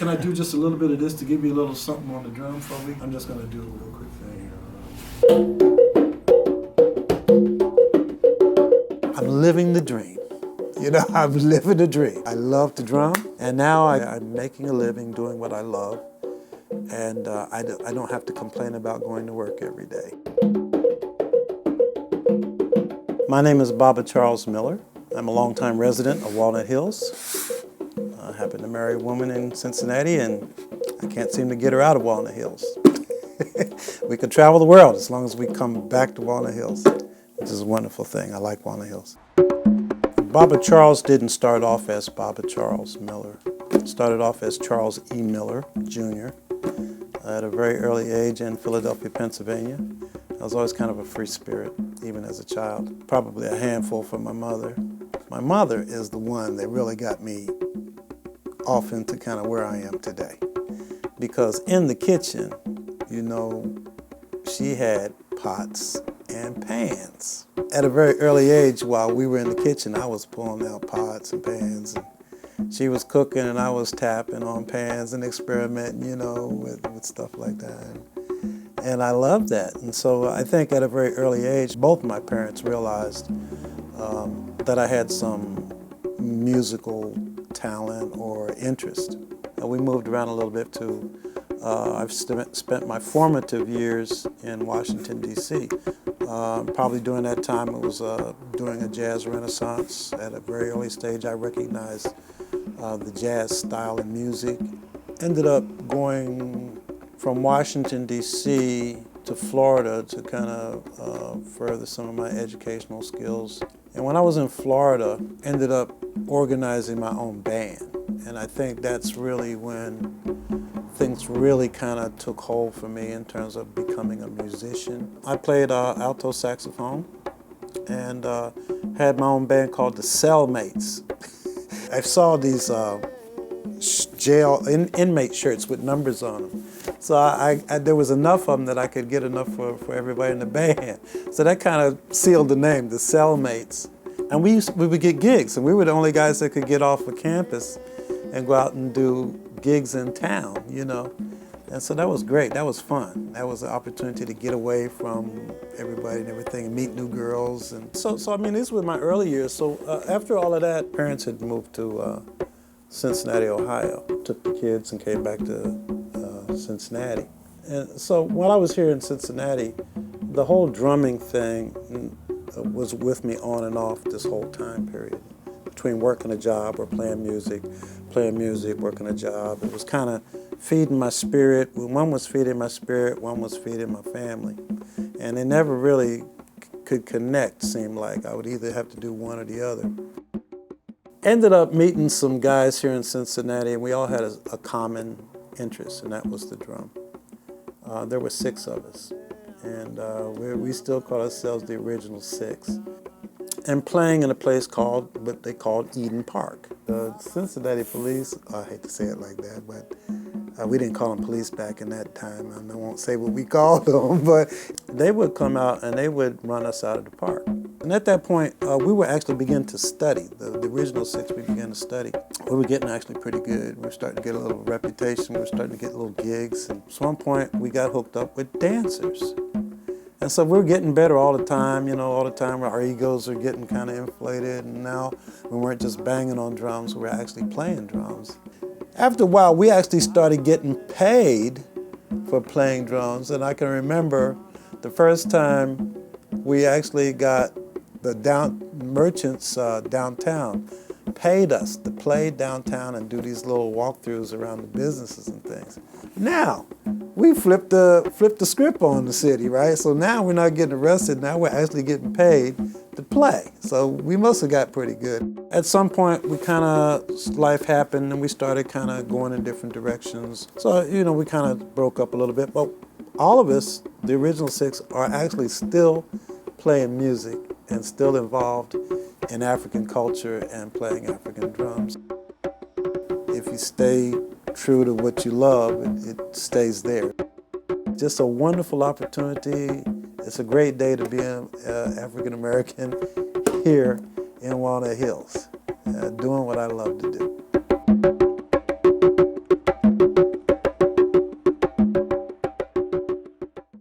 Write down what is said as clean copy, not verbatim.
Can I do just a little bit of this to give you a little something on the drum for me? I'm just gonna do a real quick thing. I'm living the dream. You know, I'm living the dream. I love to drum, and now I'm making a living doing what I love, and I don't have to complain about going to work every day. My name is Baba Charles Miller. I'm a longtime resident of Walnut Hills. I happen to marry a woman in Cincinnati, and I can't seem to get her out of Walnut Hills. We could travel the world as long as we come back to Walnut Hills, which is a wonderful thing. I like Walnut Hills. Baba Charles didn't start off as Baba Charles Miller. It started off as Charles E. Miller, Jr. At a very early age in Philadelphia, Pennsylvania. I was always kind of a free spirit, even as a child. Probably a handful for my mother. My mother is the one that really got me off into kind of where I am today. Because in the kitchen, you know, she had pots and pans. At a very early age, while we were in the kitchen, I was pulling out pots and pans. And she was cooking and I was tapping on pans and experimenting, you know, with stuff like that. And I loved that. And so I think at a very early age, both my parents realized that I had some musical talent or interest. We moved around a little bit too. I've spent my formative years in Washington, D.C. Probably during that time it was during a jazz renaissance. At a very early stage I recognized the jazz style of music. Ended up going from Washington, D.C. to Florida to kind of further some of my educational skills. And when I was in Florida, ended up organizing my own band. And I think that's really when things really kind of took hold for me in terms of becoming a musician. I played alto saxophone and had my own band called the Cellmates. I saw these jail inmate shirts with numbers on them. So there was enough of them that I could get enough for everybody in the band. So that kind of sealed the name, the Cellmates. And we would get gigs, and we were the only guys that could get off of campus and go out and do gigs in town, you know. And so that was great, that was fun. That was an opportunity to get away from everybody and everything and meet new girls. And so I mean, these were my early years. So after all of that, parents had moved to Cincinnati, Ohio. Took the kids and came back to Cincinnati. And so while I was here in Cincinnati, the whole drumming thing was with me on and off this whole time period. Between working a job or playing music, working a job. It was kind of feeding my spirit. One was feeding my spirit, one was feeding my family. And they never really could connect, seemed like. I would either have to do one or the other. Ended up meeting some guys here in Cincinnati, and we all had a common interest, and that was the drum. There were 6 of us, and we still call ourselves the original 6. And playing in a place called, what they called Eden Park. The Cincinnati police, I hate to say it like that, but we didn't call them police back in that time. I won't say what we called them, but they would come out and they would run us out of the park. And at that point, we were actually beginning to study. The original 6, we began to study. We were getting actually pretty good. We were starting to get a little reputation. We were starting to get little gigs. And at one point, we got hooked up with dancers. And so we're getting better all the time, you know, all the time our egos are getting kind of inflated, and now we weren't just banging on drums, we were actually playing drums. After a while, we actually started getting paid for playing drums, and I can remember the first time we actually got the merchants downtown paid us to play downtown and do these little walkthroughs around the businesses and things. Now, we flipped the script on the city, right? So now we're not getting arrested, now we're actually getting paid to play. So we must have got pretty good. At some point, life happened and we started kind of going in different directions. So, you know, we kind of broke up a little bit, but all of us, the original 6, are actually still playing music and still involved in African culture and playing African drums. If you stay true to what you love, it stays there. Just a wonderful opportunity. It's a great day to be an African American here in Walnut Hills, doing what I love to do.